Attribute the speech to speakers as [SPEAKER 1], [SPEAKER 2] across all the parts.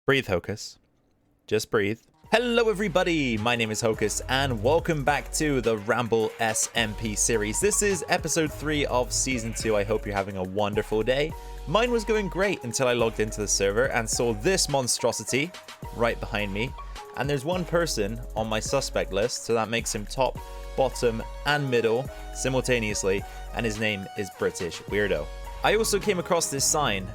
[SPEAKER 1] Breathe, Hocus. Just breathe. Hello everybody, my name is Hocus and welcome back to the RambleSMP series. This is episode 3 of season 2. I hope you're having a wonderful day. Mine was going great until I logged into the server and saw this monstrosity right behind me. And there's one person on my suspect list, so that makes him top, bottom and middle simultaneously, and his name is British Weirdo. I also came across this sign,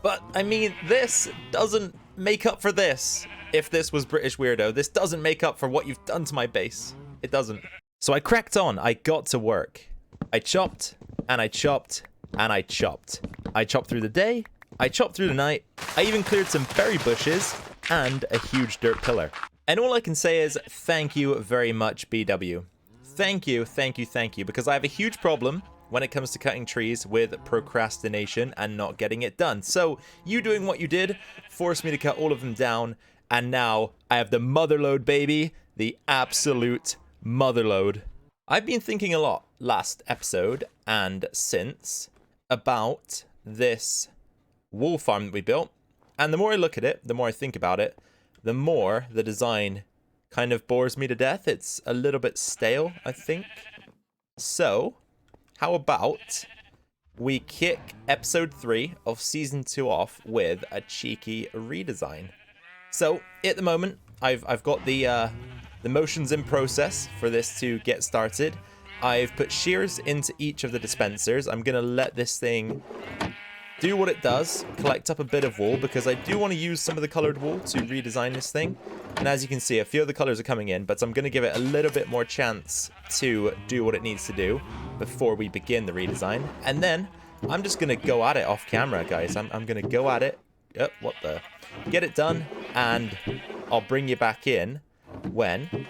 [SPEAKER 1] but I mean, this doesn't make up for this. If this was British Weirdo, this doesn't make up for what you've done to my base. It doesn't. So I cracked on. I got to work. I chopped, and I chopped, and I chopped. I chopped through the day. I chopped through the night. I even cleared some berry bushes and a huge dirt pillar. And all I can say is thank you very much, BW. Thank you, thank you, thank you, because I have a huge problem when it comes to cutting trees with procrastination and not getting it done. So you doing what you did forced me to cut all of them down, and now I have the motherload, baby, the absolute motherload. I've been thinking a lot last episode and since about this wool farm that we built, and the more I look at it, the more I think about it, the more the design kind of bores me to death. It's a little bit stale, I think. So how about we kick episode 3 of season 2 off with a cheeky redesign? So at the moment, I've got the motions in process for this to get started. I've put shears into each of the dispensers. I'm gonna let this thing do what it does, collect up a bit of wool, because I do want to use some of the colored wool to redesign this thing. And as you can see, a few of the colors are coming in, but I'm going to give it a little bit more chance to do what it needs to do before we begin the redesign. And then I'm just going to go at it off camera, guys. I'm going to go at it. Get it done, and I'll bring you back in when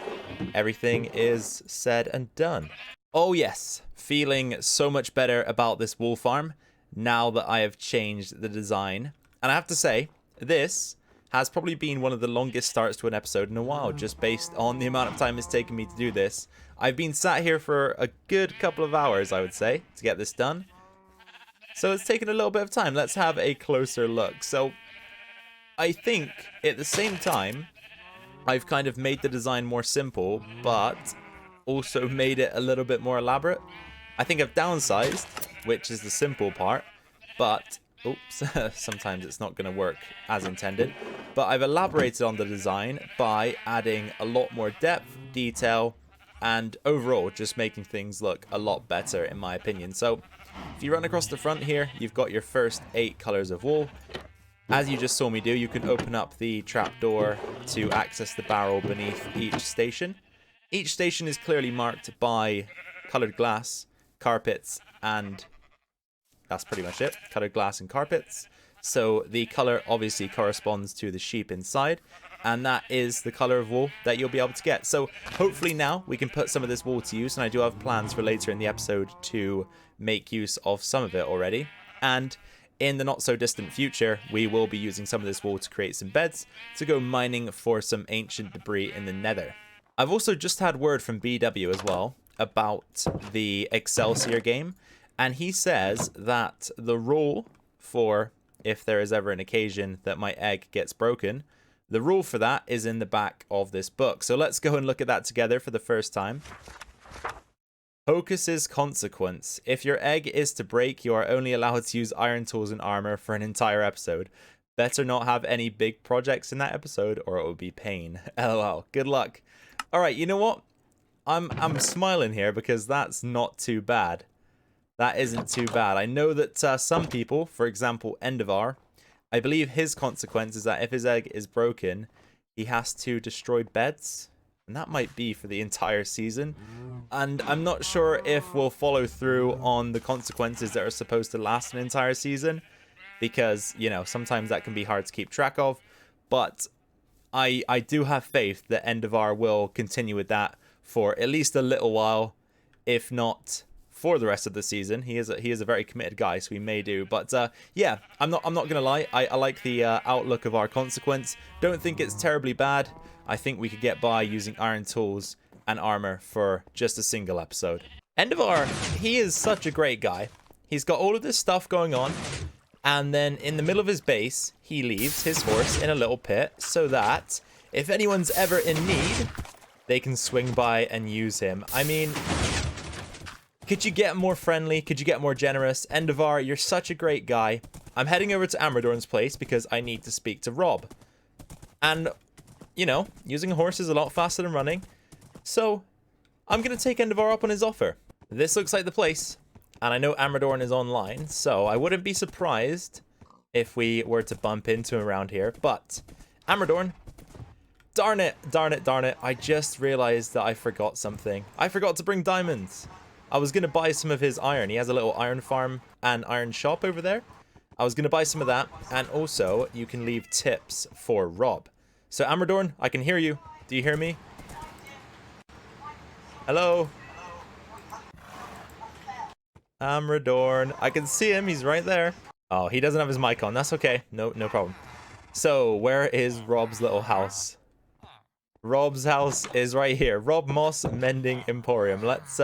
[SPEAKER 1] everything is said and done. Oh yes, feeling so much better about this wool farm now that I have changed the design. And I have to say, this has probably been one of the longest starts to an episode in a while, just based on the amount of time it's taken me to do this. I've been sat here for a good couple of hours, I would say, to get this done. So it's taken a little bit of time. Let's have a closer look. So I think at the same time, I've kind of made the design more simple, but also made it a little bit more elaborate. I think I've downsized, which is the simple part, but oops, sometimes it's not going to work as intended. But I've elaborated on the design by adding a lot more depth, detail, and overall just making things look a lot better in my opinion. So if you run across the front here, you've got your first 8 colors of wool. As you just saw me do, you can open up the trapdoor to access the barrel beneath each station. Each station is clearly marked by colored glass, carpets, and that's pretty much it. Colored glass and carpets. So the color obviously corresponds to the sheep inside, and that is the color of wool that you'll be able to get. So hopefully now we can put some of this wool to use, and I do have plans for later in the episode to make use of some of it already. And in the not so distant future, we will be using some of this wool to create some beds to go mining for some ancient debris in the nether. I've also just had word from BW as well about the Excelsior game, and he says that the rule for if there is ever an occasion that my egg gets broken, the rule for that is in the back of this book. So let's go and look at that together for the first time. Hocus's consequence. If your egg is to break, you are only allowed to use iron tools and armor for an entire episode. Better not have any big projects in that episode or it will be pain. LOL. Good luck. Alright, you know what? I'm smiling here because that's not too bad. That isn't too bad. I know that some people, for example, Endavar, I believe his consequence is that if his egg is broken, he has to destroy beds. And that might be for the entire season. And I'm not sure if we'll follow through on the consequences that are supposed to last an entire season. Because, you know, sometimes that can be hard to keep track of. But I do have faith that Endavar will continue with that for at least a little while, if not for the rest of the season. He is a very committed guy, so he may do. But yeah, I'm not gonna lie. I like the outlook of our consequence. Don't think it's terribly bad. I think we could get by using iron tools and armor for just a single episode. Endavar, he is such a great guy. He's got all of this stuff going on, And then in the middle of his base, he leaves his horse in a little pit so that if anyone's ever in need, they can swing by and use him. I mean, could you get more friendly? Could you get more generous? Endavar, you're such a great guy. I'm heading over to Amradorn's place because I need to speak to Rob. And, you know, using a horse is a lot faster than running. So, I'm going to take Endavar up on his offer. This looks like the place. And I know Amberdorn is online, so I wouldn't be surprised if we were to bump into him around here. But, Amberdorn, darn it, darn it, darn it. I just realized that I forgot something. I forgot to bring diamonds. I was going to buy some of his iron. He has a little iron farm and iron shop over there. I was going to buy some of that. And also, you can leave tips for Rob. So, Amberdorn, I can hear you. Do you hear me? Hello? Amradorn. I can see him. He's right there. Oh, he doesn't have his mic on. That's okay. No problem. So, where is Rob's little house? Rob's house is right here. Rob Moss Mending Emporium. Let's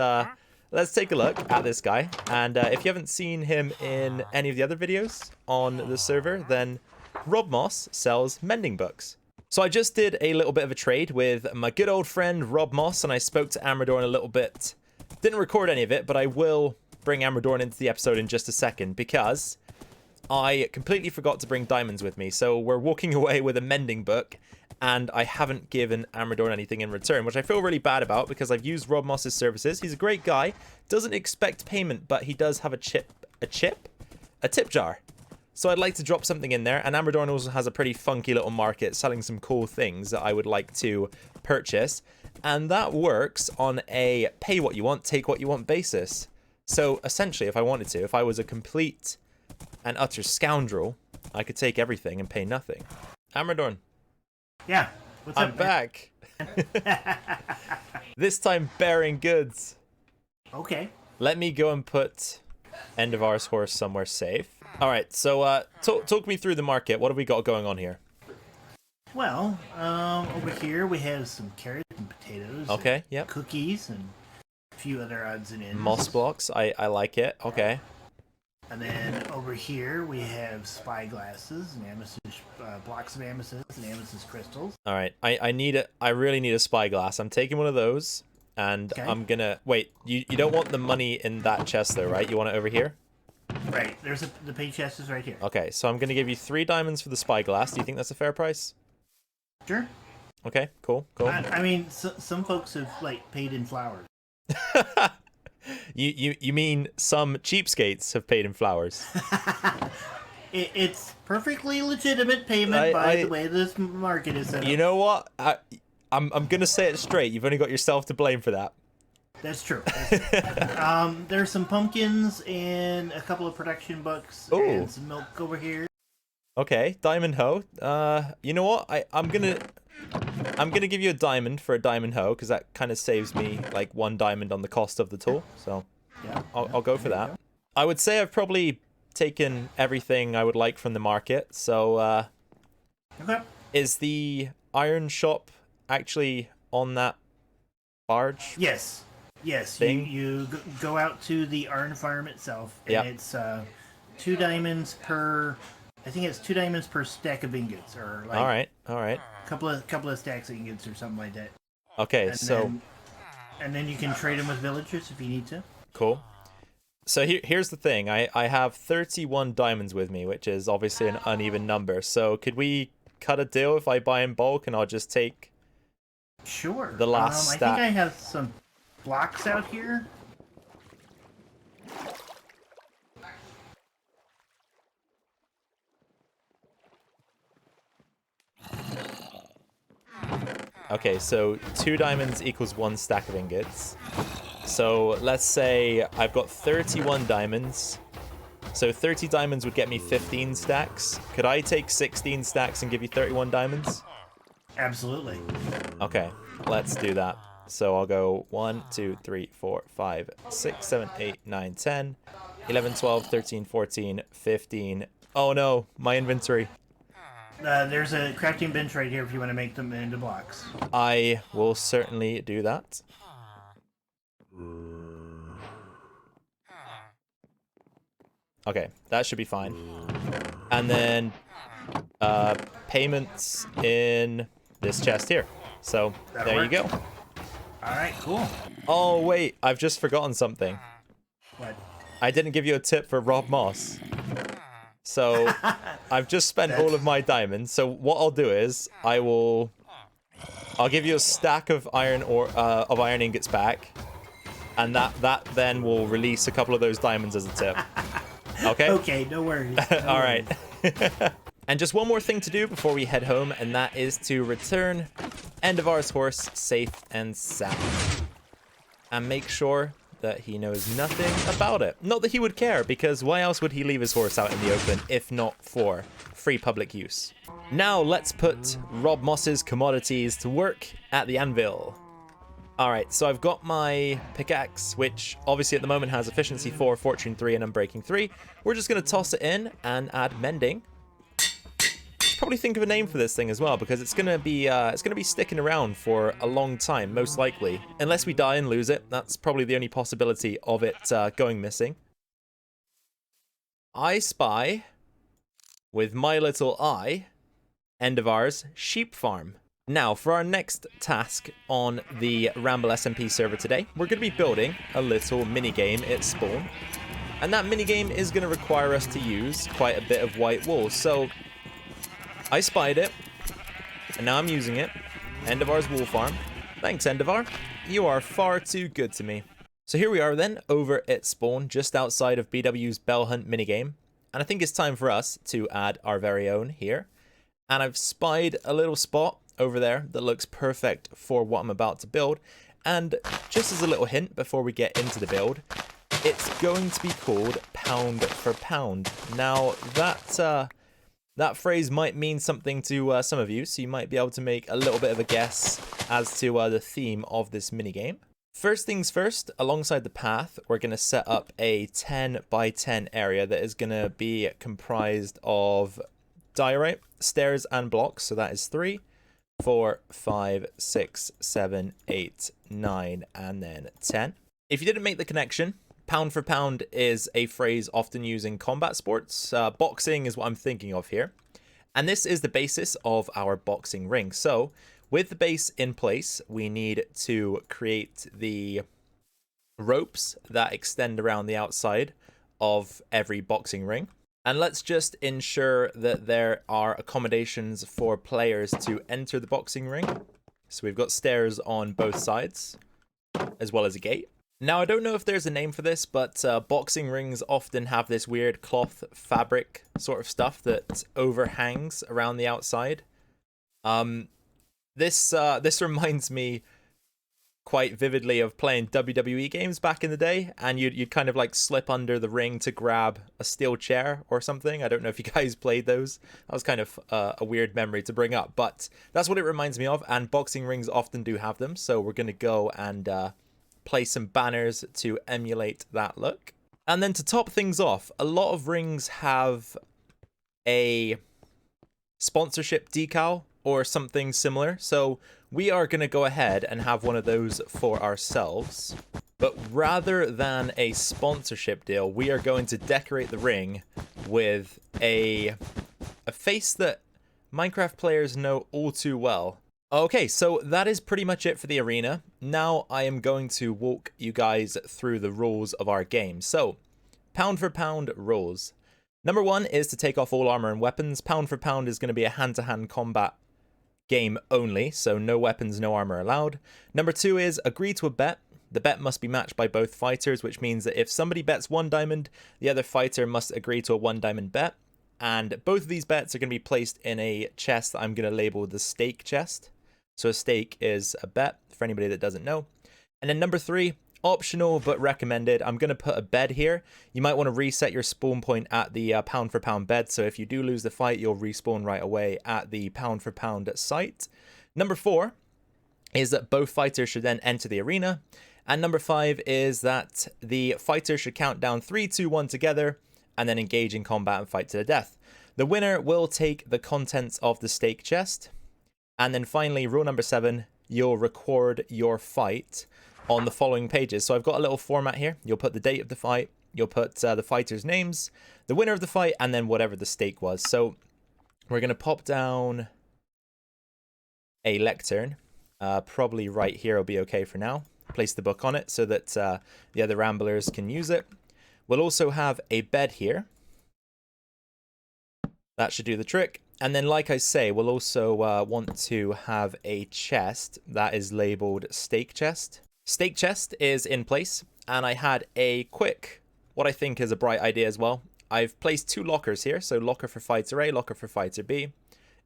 [SPEAKER 1] take a look at this guy. And if you haven't seen him in any of the other videos on the server, then Rob Moss sells mending books. So I just did a little bit of a trade with my good old friend Rob Moss, and I spoke to Amradorn a little bit. Didn't record any of it, but I will bring Amradorn into the episode in just a second because I completely forgot to bring diamonds with me. So we're walking away with a mending book and I haven't given Amradorn anything in return, which I feel really bad about because I've used Rob Moss's services. He's a great guy, doesn't expect payment, but he does have a tip jar. So I'd like to drop something in there, and Amberdorn also has a pretty funky little market selling some cool things that I would like to purchase, and that works on a pay what you want, take what you want basis. So essentially, if I wanted to, if I was a complete and utter scoundrel, I could take everything and pay nothing. Amberdorn.
[SPEAKER 2] Yeah, what's up,
[SPEAKER 1] I'm back. This time bearing goods.
[SPEAKER 2] Okay.
[SPEAKER 1] Let me go and put Endavar's horse somewhere safe. All right, so talk me through the market. What have we got going on here?
[SPEAKER 2] Well, over here we have some carrots and potatoes.
[SPEAKER 1] Okay,
[SPEAKER 2] yep. Cookies and a few other odds and ends.
[SPEAKER 1] Moss blocks, I like it. Okay.
[SPEAKER 2] And then over here we have spyglasses and amethyst, blocks of amethyst and amethyst crystals.
[SPEAKER 1] All right, I really need a spyglass. I'm taking one of those, and okay. I'm gonna wait. You don't want the money in that chest though, right? You want it over here.
[SPEAKER 2] Right, the pay chest is right here.
[SPEAKER 1] Okay, so I'm gonna give you 3 diamonds for the spyglass. Do you think that's a fair price?
[SPEAKER 2] Sure.
[SPEAKER 1] Okay, cool.
[SPEAKER 2] I mean, some folks have paid in flowers.
[SPEAKER 1] You mean some cheapskates have paid in flowers?
[SPEAKER 2] It's perfectly legitimate payment by the way this market is set up.
[SPEAKER 1] You know what? I'm gonna say it straight. You've only got yourself to blame for that.
[SPEAKER 2] That's true. There's some pumpkins and a couple of production books and some milk over here.
[SPEAKER 1] Okay, diamond hoe. You know what? I'm gonna give you a diamond for a diamond hoe because that kind of saves me 1 diamond on the cost of the tool. So yeah, I'll go for that. I would say I've probably taken everything I would like from the market. So
[SPEAKER 2] okay.
[SPEAKER 1] Is the iron shop actually on that barge?
[SPEAKER 2] Yes. You go out to the iron farm itself, and it's 2 diamonds per. I think it's 2 diamonds per stack of ingots, or
[SPEAKER 1] all right.
[SPEAKER 2] Couple of stacks of ingots or something like that.
[SPEAKER 1] Okay,
[SPEAKER 2] and then you can trade them with villagers if you need to.
[SPEAKER 1] Cool. So here's the thing. I have 31 diamonds with me, which is obviously an uneven number. So could we cut a deal if I buy in bulk and I'll just take the last stack?
[SPEAKER 2] I think I have some blocks out here.
[SPEAKER 1] Okay, so 2 diamonds equals 1 stack of ingots. So let's say I've got 31 diamonds. So 30 diamonds would get me 15 stacks. Could I take 16 stacks and give you 31 diamonds?
[SPEAKER 2] Absolutely.
[SPEAKER 1] Okay, let's do that. So I'll go 1, 2, 3, 4, 5, 6, 7, 8, 9, 10, 11, 12, 13, 14, 15. Oh no, my inventory.
[SPEAKER 2] There's a crafting bench right here if you want to make them into blocks.
[SPEAKER 1] I will certainly do that. Okay, that should be fine. And then payments in this chest here. So there you go.
[SPEAKER 2] All right, cool.
[SPEAKER 1] Oh, wait, I've just forgotten something.
[SPEAKER 2] What?
[SPEAKER 1] I didn't give you a tip for Rob Moss. So I've just spent all of my diamonds. So what I'll do is I'll give you a stack of iron ingots back, and that then will release a couple of those diamonds as a tip. Okay?
[SPEAKER 2] Okay, no worries.
[SPEAKER 1] All right. And just one more thing to do before we head home, and that is to return Endavar's horse safe and sound. And make sure that he knows nothing about it. Not that he would care, because why else would he leave his horse out in the open if not for free public use? Now let's put Rob Moss's commodities to work at the anvil. Alright, so I've got my pickaxe, which obviously at the moment has efficiency 4, fortune 3, and unbreaking 3. We're just going to toss it in and add mending. Probably think of a name for this thing as well, because it's gonna be sticking around for a long time, most likely, unless we die and lose it. That's probably the only possibility of it going missing. I spy, with my little eye, Endavar's sheep farm. Now, for our next task on the RambleSMP server today, we're going to be building a little minigame at spawn, and that minigame is going to require us to use quite a bit of white wool. So I spied it, and now I'm using it. Endavar's wool farm. Thanks, Endavar. You are far too good to me. So here we are then, over at spawn, just outside of BW's Bell Hunt minigame. And I think it's time for us to add our very own here. And I've spied a little spot over there that looks perfect for what I'm about to build. And just as a little hint before we get into the build, it's going to be called pound for pound. Now, that phrase might mean something to some of you, so you might be able to make a little bit of a guess as to the theme of this minigame. First things first, alongside the path, we're going to set up a 10 by 10 area that is going to be comprised of diorite, stairs, and blocks. So that is 3, 4, 5, 6, 7, 8, 9, and then 10. If you didn't make the connection, pound for pound is a phrase often used in combat sports. Boxing is what I'm thinking of here. And this is the basis of our boxing ring. So with the base in place, we need to create the ropes that extend around the outside of every boxing ring. And let's just ensure that there are accommodations for players to enter the boxing ring. So we've got stairs on both sides, as well as a gate. Now, I don't know if there's a name for this, but boxing rings often have this weird cloth fabric sort of stuff that overhangs around the outside. This reminds me quite vividly of playing WWE games back in the day, and you'd kind of like slip under the ring to grab a steel chair or something. I don't know if you guys played those. That was kind of a weird memory to bring up, but that's what it reminds me of, and boxing rings often do have them, so we're going to go and place some banners to emulate that look. And then to top things off, a lot of rings have a sponsorship decal or something similar, so we are going to go ahead and have one of those for ourselves. But rather than a sponsorship deal, we are going to decorate the ring with a face that Minecraft players know all too well. Okay, so that is pretty much it for the arena. Now I am going to walk you guys through the rules of our game. So, pound for pound rules. Number 1 is to take off all armor and weapons. Pound for pound is going to be a hand-to-hand combat game only, so no weapons, no armor allowed. Number 2 is agree to a bet. The bet must be matched by both fighters, which means that if somebody bets 1 diamond, the other fighter must agree to a 1 diamond bet. And both of these bets are going to be placed in a chest that I'm going to label the stake chest. So a stake is a bet, for anybody that doesn't know. And then number 3, optional but recommended. I'm going to put a bed here. You might want to reset your spawn point at the pound for pound bed. So if you do lose the fight, you'll respawn right away at the pound for pound site. Number 4 is that both fighters should then enter the arena. And number 5 is that the fighters should count down 3, 2, 1 together and then engage in combat and fight to the death. The winner will take the contents of the stake chest. And then finally, rule number 7, you'll record your fight on the following pages. So I've got a little format here. You'll put the date of the fight, you'll put the fighters' names, the winner of the fight, and then whatever the stake was. So we're going to pop down a lectern. Probably right here will be okay for now. Place the book on it so that the other Ramblers can use it. We'll also have a bed here. That should do the trick. And then, like I say, we'll also want to have a chest that is labeled stake chest. Stake chest is in place, and I had a quick, what I think is a bright idea as well. I've placed 2 lockers here, so locker for fighter A, locker for fighter B.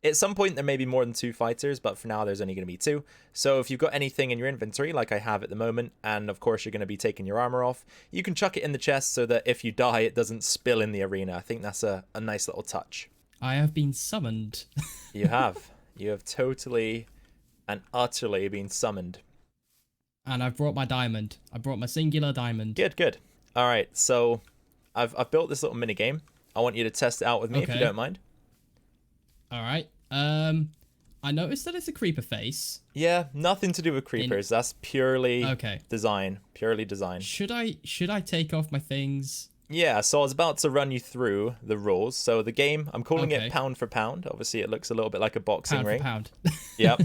[SPEAKER 1] At some point, there may be more than 2 fighters, but for now, there's only going to be 2. So if you've got anything in your inventory, like I have at the moment, and of course, you're going to be taking your armor off, you can chuck it in the chest so that if you die, it doesn't spill in the arena. I think that's a nice little touch.
[SPEAKER 3] I have been summoned.
[SPEAKER 1] You have. You have totally and utterly been summoned.
[SPEAKER 3] And I've brought my diamond. I brought my singular diamond.
[SPEAKER 1] Good, good. All right, so I've built this little minigame. I want you to test it out with me if you don't mind.
[SPEAKER 3] All right. I noticed that it's a creeper face.
[SPEAKER 1] Yeah, nothing to do with creepers. That's purely design. Purely design.
[SPEAKER 3] Should I take off my things?
[SPEAKER 1] Yeah, so I was about to run you through the rules. So the game, I'm calling it pound for pound. Obviously, it looks a little bit like a boxing ring.
[SPEAKER 3] Pound.
[SPEAKER 1] Yep.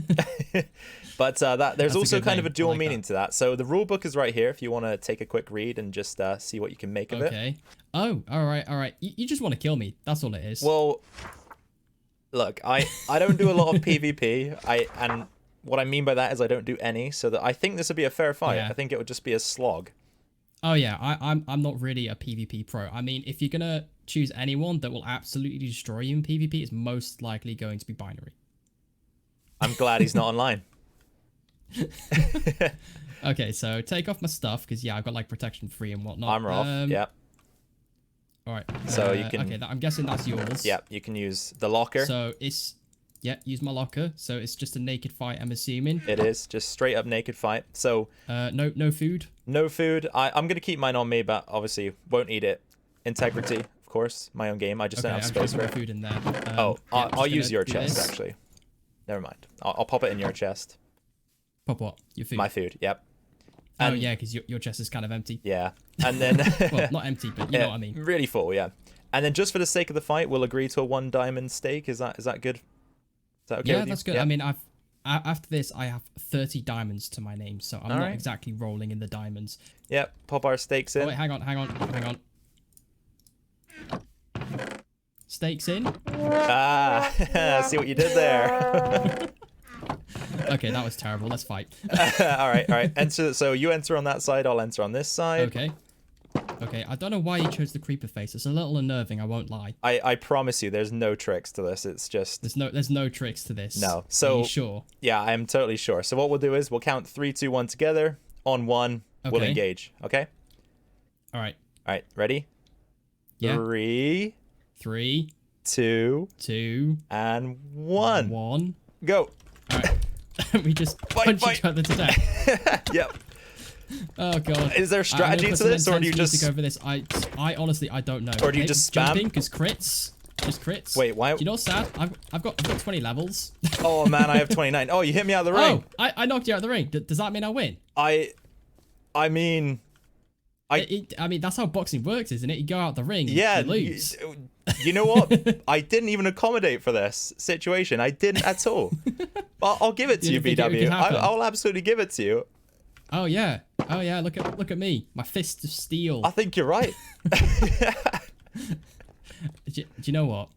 [SPEAKER 1] But there's also kind of a dual
[SPEAKER 3] like
[SPEAKER 1] meaning to that. So the rule book is right here if you want to take a quick read and just see what you can make of it.
[SPEAKER 3] Okay. Oh, all right. You just want to kill me. That's all it is.
[SPEAKER 1] Well, look, I don't do a lot of PvP. And what I mean by that is I don't do any. So that I think this would be a fair fight.
[SPEAKER 3] Yeah.
[SPEAKER 1] I think it would just be a slog.
[SPEAKER 3] Oh yeah, I'm not really a PvP pro. I mean, if you're gonna choose anyone that will absolutely destroy you in PvP, it's most likely going to be binary.
[SPEAKER 1] I'm glad he's not online.
[SPEAKER 3] Okay, so take off my stuff because yeah, I've got like protection 3 and whatnot.
[SPEAKER 1] Armor off. Yep.
[SPEAKER 3] All right.
[SPEAKER 1] So you can.
[SPEAKER 3] Okay, I'm guessing that's yours.
[SPEAKER 1] Yep. You can use the locker.
[SPEAKER 3] So it's use my locker. So it's just a naked fight. I'm assuming.
[SPEAKER 1] It is just straight up naked fight. So
[SPEAKER 3] no food.
[SPEAKER 1] No food. I'm gonna keep mine on me, but obviously won't eat it. Integrity, of course. My own game. I just don't have space for it.
[SPEAKER 3] Food in there.
[SPEAKER 1] I'll use your chest actually. Never mind. I'll pop it in your chest.
[SPEAKER 3] Pop what? Your food.
[SPEAKER 1] My food. Yep.
[SPEAKER 3] And, yeah, because your chest is kind of empty.
[SPEAKER 1] Yeah. And then
[SPEAKER 3] well, not empty, but you know what I mean.
[SPEAKER 1] Really full. Yeah. And then just for the sake of the fight, we'll agree to a 1 diamond stake. Is that good? Is that okay?
[SPEAKER 3] Yeah, that's good. I mean, after this, I have 30 diamonds to my name, so I'm not exactly rolling in the diamonds.
[SPEAKER 1] Yep, pop our stakes in.
[SPEAKER 3] Oh, wait, hang on. Stakes in.
[SPEAKER 1] See what you did there.
[SPEAKER 3] Okay, that was terrible. Let's fight.
[SPEAKER 1] All right. Enter. So you enter on that side. I'll enter on this side.
[SPEAKER 3] Okay. I don't know why you chose the creeper face. It's a little unnerving. I won't lie.
[SPEAKER 1] I promise you, there's no tricks to this. It's just
[SPEAKER 3] there's no tricks to this.
[SPEAKER 1] No. So
[SPEAKER 3] are you sure?
[SPEAKER 1] Yeah, I'm totally sure. So what we'll do is we'll count 3, 2, 1 together. On 1, we'll engage. Okay.
[SPEAKER 3] All right.
[SPEAKER 1] Ready?
[SPEAKER 3] Yeah.
[SPEAKER 1] 3, 2, and 1.
[SPEAKER 3] 1.
[SPEAKER 1] Go.
[SPEAKER 3] All right. We just punch each other to death.
[SPEAKER 1] Yep.
[SPEAKER 3] Oh god.
[SPEAKER 1] Is there a strategy to this, or do you just
[SPEAKER 3] over this? I honestly don't know.
[SPEAKER 1] Or do you just spam?
[SPEAKER 3] Jumping because crits. Just crits.
[SPEAKER 1] Wait, why?
[SPEAKER 3] Do you know what's sad? I've got 20 levels.
[SPEAKER 1] Oh man, I have 29. Oh, you hit me out of the ring.
[SPEAKER 3] Oh, I knocked you out of the ring. Does that mean I win?
[SPEAKER 1] I mean,
[SPEAKER 3] I mean that's how boxing works, isn't it? You go out the ring.
[SPEAKER 1] Yeah.
[SPEAKER 3] You lose.
[SPEAKER 1] You know what? I didn't even accommodate for this situation. I didn't at all. I'll give it to you, BW. I'll absolutely give it to you.
[SPEAKER 3] Oh yeah. Look at me. My fist of steel.
[SPEAKER 1] I think you're right.
[SPEAKER 3] Do you know what?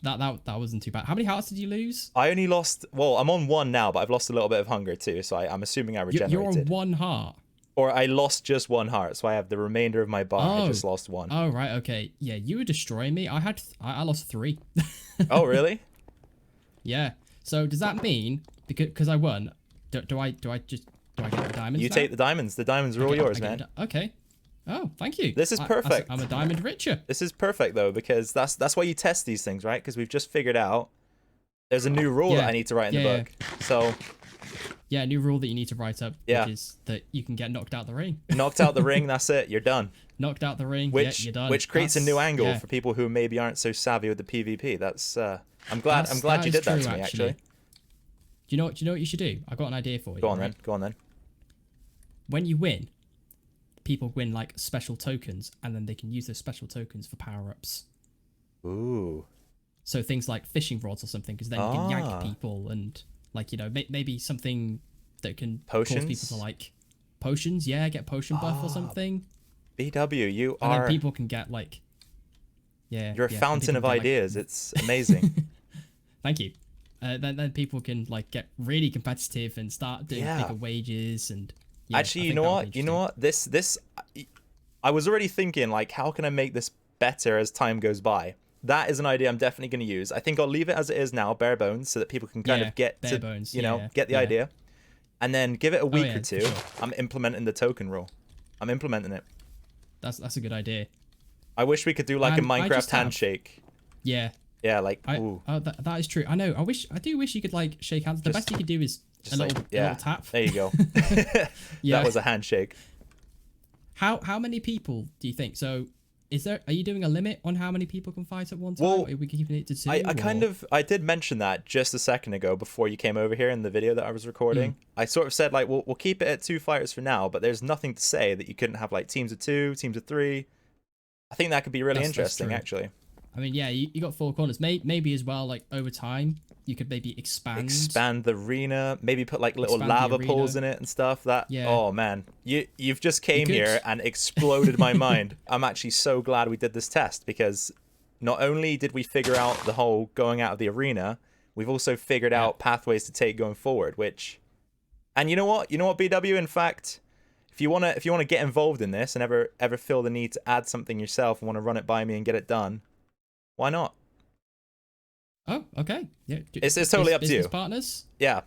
[SPEAKER 3] That wasn't too bad. How many hearts did you lose?
[SPEAKER 1] I only lost. Well, I'm on 1 now, but I've lost a little bit of hunger too. So I'm assuming I regenerated.
[SPEAKER 3] You're on 1 heart.
[SPEAKER 1] Or I lost just 1 heart, so I have the remainder of my bar. I just lost 1.
[SPEAKER 3] Oh right, okay. Yeah, you were destroying me. I lost 3.
[SPEAKER 1] Oh really?
[SPEAKER 3] Yeah. So does that mean because I won? Do I get the diamonds?
[SPEAKER 1] You take the diamonds. The diamonds are all yours, man.
[SPEAKER 3] Okay. Oh, thank you.
[SPEAKER 1] This is perfect.
[SPEAKER 3] I'm a diamond richer.
[SPEAKER 1] This is perfect though, because that's why you test these things, right? Because we've just figured out there's a new rule that I need to write in the book. So.
[SPEAKER 3] Yeah, a new rule that you need to write up, which is that you can get knocked out the ring.
[SPEAKER 1] Knocked out the ring, that's it. You're done.
[SPEAKER 3] Knocked out the ring, you're done.
[SPEAKER 1] Which creates a new angle for people who maybe aren't so savvy with the PvP. That's I'm glad you did that to me actually.
[SPEAKER 3] Do you know what you should do? I've got an idea for you.
[SPEAKER 1] Go on then.
[SPEAKER 3] When you win, people win like special tokens, and then they can use those special tokens for power-ups.
[SPEAKER 1] Ooh.
[SPEAKER 3] So things like fishing rods or something, because then you can yank people, and like, you know, maybe something that can cause people to like potions. Yeah, get potion buff or something.
[SPEAKER 1] BW, you
[SPEAKER 3] and
[SPEAKER 1] are.
[SPEAKER 3] Then people can get like. Yeah.
[SPEAKER 1] You're a fountain of ideas. Like... It's amazing.
[SPEAKER 3] Thank you. Then people can like get really competitive and start doing bigger wages and. Yeah,
[SPEAKER 1] actually, you know what? This. I was already thinking like, how can I make this better as time goes by? That is an idea I'm definitely going to use. I think I'll leave it as it is now, bare bones, so that people can kind of get to, bones, get the idea. And then give it a week or two. Sure. I'm implementing the token rule. I'm implementing it.
[SPEAKER 3] That's a good idea.
[SPEAKER 1] I wish we could do like a Minecraft handshake.
[SPEAKER 3] Yeah.
[SPEAKER 1] Yeah, like,
[SPEAKER 3] ooh. That is true. I know. I do wish you could like shake hands. The best you could do is a little tap.
[SPEAKER 1] There you go.
[SPEAKER 3] Yeah.
[SPEAKER 1] That was a handshake.
[SPEAKER 3] How many people do you think? So are you doing a limit on how many people can fight at one time?
[SPEAKER 1] Well,
[SPEAKER 3] are we keeping it to 2?
[SPEAKER 1] I did mention that just a second ago before you came over here in the video that I was recording. I sort of said like, we'll keep it at 2 fighters for now, but there's nothing to say that you couldn't have like teams of 2, teams of 3. I think that could be really interesting, actually.
[SPEAKER 3] I mean, yeah, you got 4 corners. Maybe as well, like over time, you could maybe expand the
[SPEAKER 1] arena. Maybe put like little lava pools in it and stuff. Oh man, you've just came here and exploded my mind. I'm actually so glad we did this test, because not only did we figure out the whole going out of the arena, we've also figured out pathways to take going forward. And you know what, BW, in fact, if you wanna get involved in this and ever feel the need to add something yourself and want to run it by me and get it done, why not?
[SPEAKER 3] Oh, okay. Yeah,
[SPEAKER 1] it's totally up to you.
[SPEAKER 3] Partners.
[SPEAKER 1] Yeah.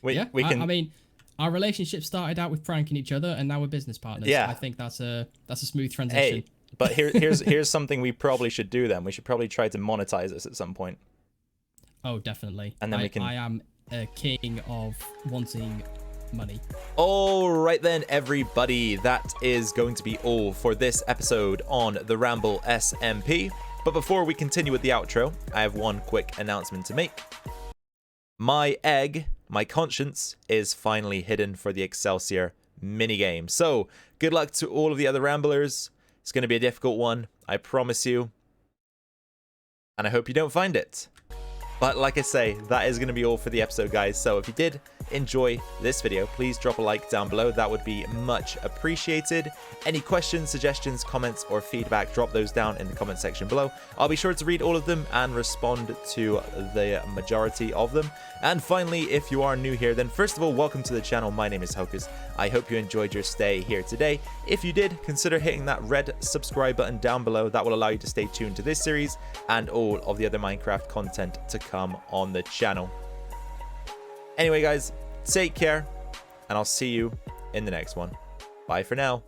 [SPEAKER 1] We can.
[SPEAKER 3] I mean, our relationship started out with pranking each other, and now we're business partners.
[SPEAKER 1] Yeah.
[SPEAKER 3] I think that's a smooth transition.
[SPEAKER 1] Hey, but here's something we probably should do. Then we should probably try to monetize this at some point.
[SPEAKER 3] Oh, definitely.
[SPEAKER 1] And then we can.
[SPEAKER 3] I am a king of wanting money.
[SPEAKER 1] All right then, everybody. That is going to be all for this episode on the RambleSMP. But before we continue with the outro, I have one quick announcement to make. My conscience, is finally hidden for the Excelsior minigame. So, good luck to all of the other Ramblers. It's going to be a difficult one, I promise you. And I hope you don't find it. But like I say, that is going to be all for the episode, guys. So if you did enjoy this video, please drop a like down below. That would be much appreciated. Any questions, suggestions, comments, or feedback, drop those down in the comment section below. I'll be sure to read all of them and respond to the majority of them. And finally, if you are new here, then first of all, welcome to the channel. My name is Hocus. I hope you enjoyed your stay here today. If you did, consider hitting that red subscribe button down below. That will allow you to stay tuned to this series and all of the other Minecraft content to come on the channel. Anyway, guys, take care, and I'll see you in the next one. Bye for now.